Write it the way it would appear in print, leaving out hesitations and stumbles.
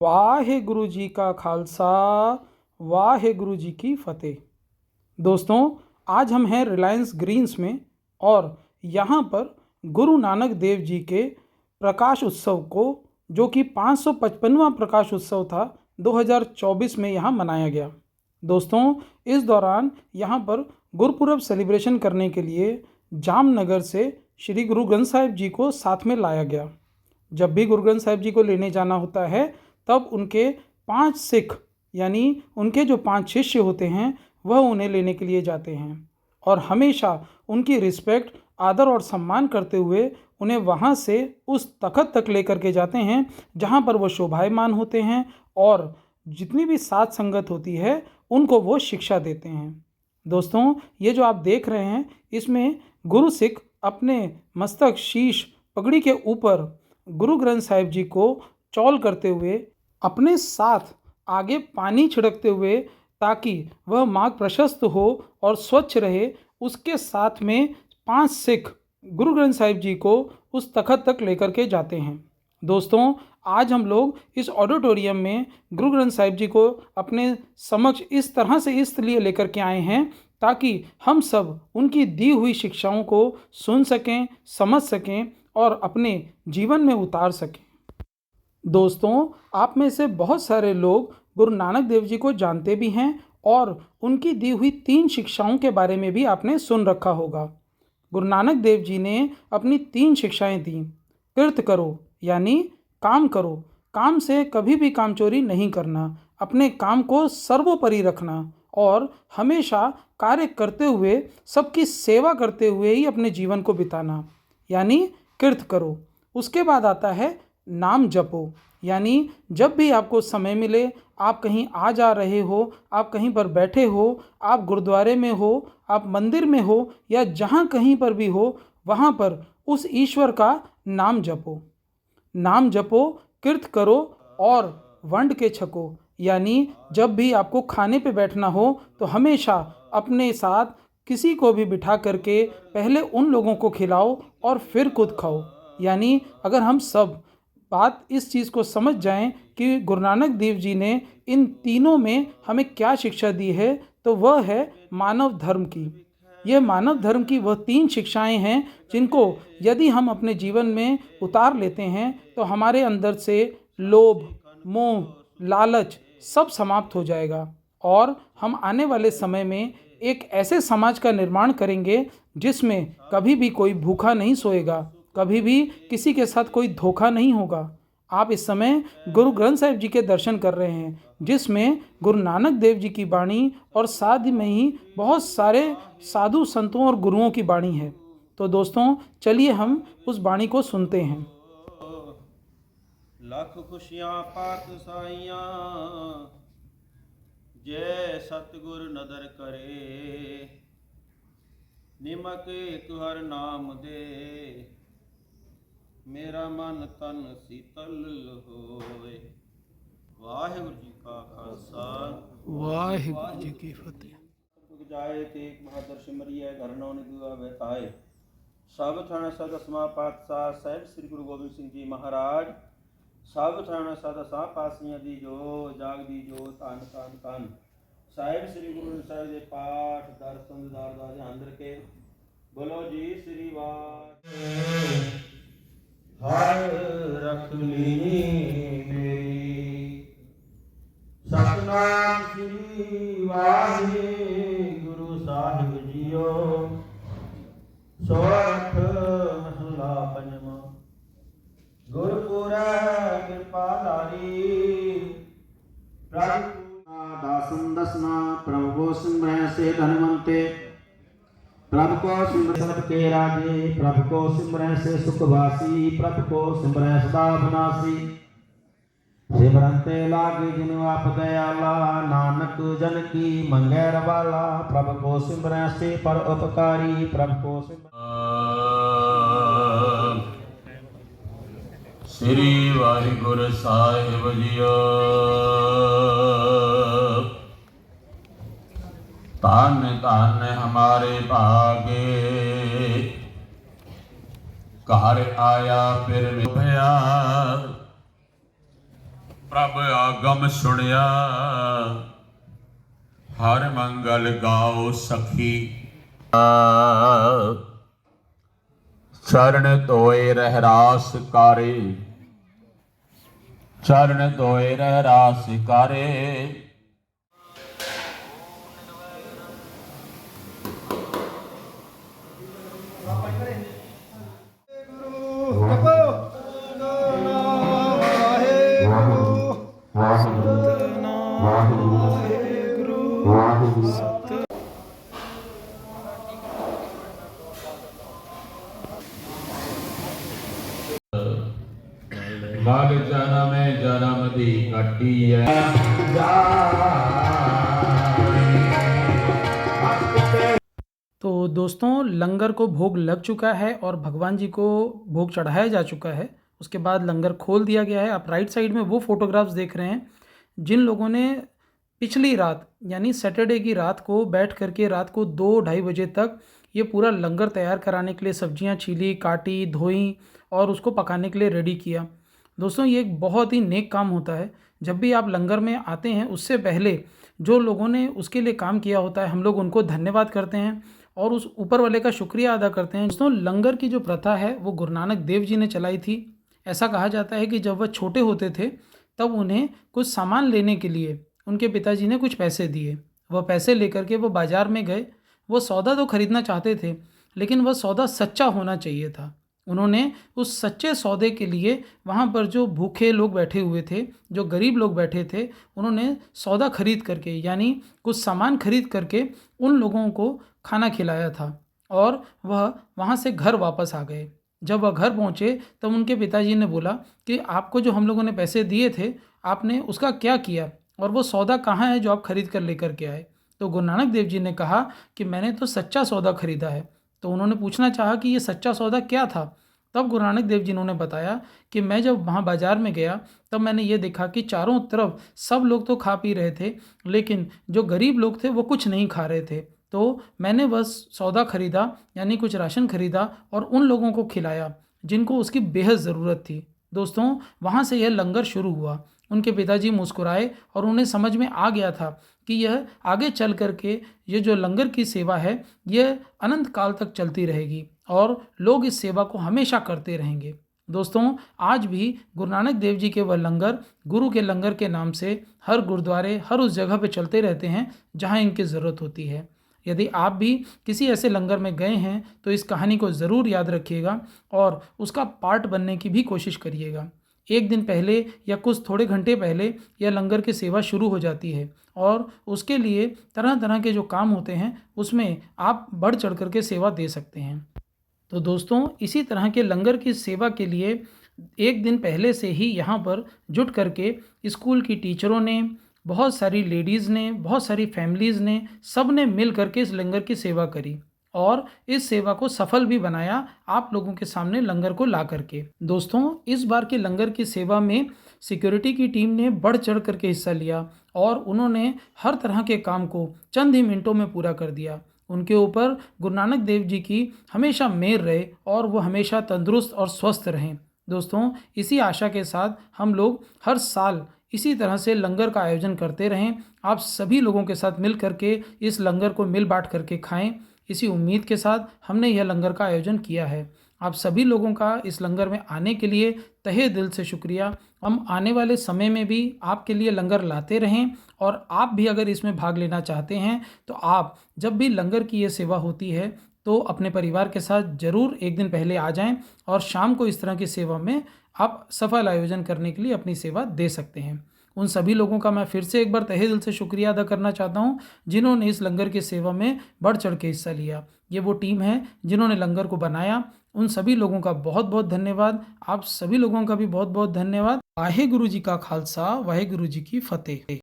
वाहेगुरु जी का खालसा, वाहेगुरु जी की फतेह। दोस्तों, आज हम हैं रिलायंस ग्रीन्स में और यहाँ पर गुरु नानक देव जी के प्रकाश उत्सव को, जो कि 555वां प्रकाश उत्सव था, 2024 में यहाँ मनाया गया। दोस्तों, इस दौरान यहाँ पर गुरुपुरब सेलिब्रेशन करने के लिए जामनगर से श्री गुरु ग्रंथ साहिब जी को साथ में लाया गया। जब भी गुरु ग्रंथ साहिब जी को लेने जाना होता है तब उनके 5 सिख यानी उनके जो 5 शिष्य होते हैं वह उन्हें लेने के लिए जाते हैं और हमेशा उनकी रिस्पेक्ट, आदर और सम्मान करते हुए उन्हें वहाँ से उस तखत तक लेकर के जाते हैं जहाँ पर वो शोभायमान होते हैं और जितनी भी साध संगत होती है उनको वो शिक्षा देते हैं। दोस्तों, ये जो आप देख रहे हैं इसमें गुरु सिख अपने मस्तक, शीश, पगड़ी के ऊपर गुरु ग्रंथ साहिब जी को चौल करते हुए अपने साथ आगे पानी छिड़कते हुए, ताकि वह मार्ग प्रशस्त हो और स्वच्छ रहे, उसके साथ में 5 सिख गुरु ग्रंथ साहिब जी को उस तखत तक लेकर के जाते हैं। दोस्तों, आज हम लोग इस ऑडिटोरियम में गुरु ग्रंथ साहिब जी को अपने समक्ष इस तरह से इसलिए लेकर के आए हैं ताकि हम सब उनकी दी हुई शिक्षाओं को सुन सकें, समझ सकें और अपने जीवन में उतार सकें। दोस्तों, आप में से बहुत सारे लोग गुरु नानक देव जी को जानते भी हैं और उनकी दी हुई 3 शिक्षाओं के बारे में भी आपने सुन रखा होगा। गुरु नानक देव जी ने अपनी 3 शिक्षाएं दी। कृत करो यानी काम करो, काम से कभी भी कामचोरी नहीं करना, अपने काम को सर्वोपरि रखना और हमेशा कार्य करते हुए, सबकी सेवा करते हुए ही अपने जीवन को बिताना, यानी कृत करो। उसके बाद आता है नाम जपो, यानी जब भी आपको समय मिले, आप कहीं आ जा रहे हो, आप कहीं पर बैठे हो, आप गुरुद्वारे में हो, आप मंदिर में हो या जहाँ कहीं पर भी हो, वहाँ पर उस ईश्वर का नाम जपो। नाम जपो, कृत करो और वंड के छको, यानी जब भी आपको खाने पे बैठना हो तो हमेशा अपने साथ किसी को भी बिठा करके पहले उन लोगों को खिलाओ और फिर खुद खाओ। यानी अगर हम सब बात इस चीज़ को समझ जाएं कि गुरु नानक देव जी ने इन तीनों में हमें क्या शिक्षा दी है, तो वह है मानव धर्म की। यह मानव धर्म की वह 3 शिक्षाएं हैं जिनको यदि हम अपने जीवन में उतार लेते हैं तो हमारे अंदर से लोभ, मोह, लालच सब समाप्त हो जाएगा और हम आने वाले समय में एक ऐसे समाज का निर्माण करेंगे जिसमें कभी भी कोई भूखा नहीं सोएगा, कभी भी किसी के साथ कोई धोखा नहीं होगा। आप इस समय गुरु ग्रंथ साहिब जी के दर्शन कर रहे हैं जिसमें गुरु नानक देव जी की बाणी और साथ में ही बहुत सारे साधु संतों और गुरुओं की बाणी है। तो दोस्तों, चलिए हम उस बाणी को सुनते हैं। लख खुशियाँ पात साइयाँ, जय सतगुर नदर करे, निमक एक हर नाम दे, मेरा मन तन शीतल होए। वाहिगुरु जी का खालसा, वाहिगुरु जी की फतेह। जाए तेग बहादुर सिमरिय घर नौ निगुआ बैठाए, सब थाना सदस्मा पातशाह साहिब श्री गुरु गोबिंद सिंह जी महाराज, सब थाना सदस्या पासियां दी जो जाग दी जो तन तन तन साहिब श्री गुरु ग्रंथ साहिब के पाठ दर्शन दार दा ध्यान रखे। बोलो जी श्री वार हर रख ली मेरी, सतनाम श्री वाहे गुरु साहिब जियो, सोरठ महला पंजवा, गुरपुरब कृपा धारी, प्रभु दासन दसना, प्रभु को सिमरन से धनवंते, प्रभु को सिमरन सबके राजे, प्रभु को सिमरन से सुखवासी, प्रभु को सिमरन सदा विनाशी, सिमरनते लागे जिनु आप दयाला, नानक जन की मंगे रवाला, प्रभु को सिमरन से पर उपकारी, प्रभु को श्री वाहिगुरु साहिब जियो। धन धन हमारे भागे, घर आया फिर भया, ਪ੍ਰਭ ਆਗਮ ਸੁਣਿਆ, ਹਰ ਮੰਗਲ ਗਾਓ ਸਖੀ। ਚਰਨ ਧੋਏ ਰਹਿ ਰਾਸ ਕਾਰੇ, ਚਰਨ ਧੋਏ ਰਹਿ ਰਾਸ ਕਾਰੇ। ਮਗ ਜਨਮ ਜਨਮ ਦੀ ਕੱਟੀ ਹੈ। तो दोस्तों लंगर को भोग लग चुका है और भगवान जी को भोग चढ़ाया जा चुका है। उसके बाद लंगर खोल दिया गया है। आप राइट साइड में वो फोटोग्राफ्स देख रहे हैं जिन लोगों ने पिछली रात यानी सैटरडे की रात को बैठ करके रात को 2-2:30 बजे तक ये पूरा लंगर तैयार कराने के लिए सब्जियां छीली, काटी, धोई और उसको पकाने के लिए रेडी किया। दोस्तों ये एक बहुत ही नेक काम होता है। जब भी आप लंगर में आते हैं उससे पहले जो लोगों ने उसके लिए काम किया होता है हम लोग उनको धन्यवाद करते हैं और उस ऊपर वाले का शुक्रिया अदा करते हैं। दोस्तों लंगर की जो प्रथा है वो गुरु नानक देव जी ने चलाई थी। ऐसा कहा जाता है कि जब वह छोटे होते थे तब उन्हें कुछ सामान लेने के लिए उनके पिताजी ने कुछ पैसे दिए। वह पैसे लेकर के वो बाज़ार में गए। वो सौदा तो खरीदना चाहते थे लेकिन वह सौदा सच्चा होना चाहिए था। उन्होंने उस सच्चे सौदे के लिए वहाँ पर जो भूखे लोग बैठे हुए थे, जो गरीब लोग बैठे थे, उन्होंने सौदा खरीद करके यानी कुछ सामान खरीद करके उन लोगों को खाना खिलाया था और वह वहाँ से घर वापस आ गए। जब वह घर पहुँचे तब उनके पिताजी ने बोला कि आपको जो हम लोगों ने पैसे दिए थे आपने उसका क्या किया और वो सौदा कहाँ है जो आप खरीद कर लेकर के आए। तो गुरु नानक देव जी ने कहा कि मैंने तो सच्चा सौदा खरीदा है। तो उन्होंने पूछना चाहा कि ये सच्चा सौदा क्या था। तब गुरु नानक देव जी ने बताया कि मैं जब वहाँ बाज़ार में गया तब मैंने ये देखा कि चारों तरफ सब लोग तो खा पी रहे थे लेकिन जो गरीब लोग थे वो कुछ नहीं खा रहे थे। तो मैंने बस सौदा खरीदा यानी कुछ राशन खरीदा और उन लोगों को खिलाया जिनको उसकी बेहद ज़रूरत थी। दोस्तों वहाँ से यह लंगर शुरू हुआ। उनके पिताजी मुस्कुराए और उन्हें समझ में आ गया था कि यह आगे चल कर के ये जो लंगर की सेवा है यह अनंत काल तक चलती रहेगी और लोग इस सेवा को हमेशा करते रहेंगे। दोस्तों आज भी गुरु नानक देव जी के वह लंगर गुरु के लंगर के नाम से हर गुरुद्वारे हर उस जगह पे चलते रहते हैं जहाँ इनकी ज़रूरत होती है। यदि आप भी किसी ऐसे लंगर में गए हैं तो इस कहानी को ज़रूर याद रखिएगा और उसका पार्ट बनने की भी कोशिश करिएगा। एक दिन पहले या कुछ थोड़े घंटे पहले यह लंगर की सेवा शुरू हो जाती है और उसके लिए तरह तरह के जो काम होते हैं उसमें आप बढ़ चढ़ कर के सेवा दे सकते हैं। तो दोस्तों इसी तरह के लंगर की सेवा के लिए एक दिन पहले से ही यहाँ पर जुट करके स्कूल की टीचरों ने, बहुत सारी लेडीज़ ने, बहुत सारी फैमिलीज़ ने, सब ने मिल करके इस लंगर की सेवा करी और इस सेवा को सफल भी बनाया आप लोगों के सामने लंगर को ला करके। दोस्तों इस बार के लंगर की सेवा में सिक्योरिटी की टीम ने बढ़ चढ़ करके हिस्सा लिया और उन्होंने हर तरह के काम को चंद ही मिनटों में पूरा कर दिया। उनके ऊपर गुरु नानक देव जी की हमेशा मेहर रहे और वो हमेशा तंदुरुस्त और स्वस्थ रहें। दोस्तों इसी आशा के साथ हम लोग हर साल इसी तरह से लंगर का आयोजन करते रहें। आप सभी लोगों के साथ मिल करके इस लंगर को मिल बांट करके खाएं। इसी उम्मीद के साथ हमने यह लंगर का आयोजन किया है। आप सभी लोगों का इस लंगर में आने के लिए तहे दिल से शुक्रिया। हम आने वाले समय में भी आपके लिए लंगर लाते रहें और आप भी अगर इसमें भाग लेना चाहते हैं तो आप जब भी लंगर की ये सेवा होती है तो अपने परिवार के साथ ज़रूर एक दिन पहले आ जाएं और शाम को इस तरह की सेवा में आप सफल आयोजन करने के लिए अपनी सेवा दे सकते हैं। उन सभी लोगों का मैं फिर से एक बार तहे दिल से शुक्रिया अदा करना चाहता हूं जिन्होंने इस लंगर की सेवा में बढ़ चढ़ के हिस्सा लिया। ये वो टीम है जिन्होंने लंगर को बनाया। उन सभी लोगों का बहुत बहुत धन्यवाद। आप सभी लोगों का भी बहुत बहुत धन्यवाद। वाहे गुरु जी का खालसा, वाहे गुरु जी की फतेह।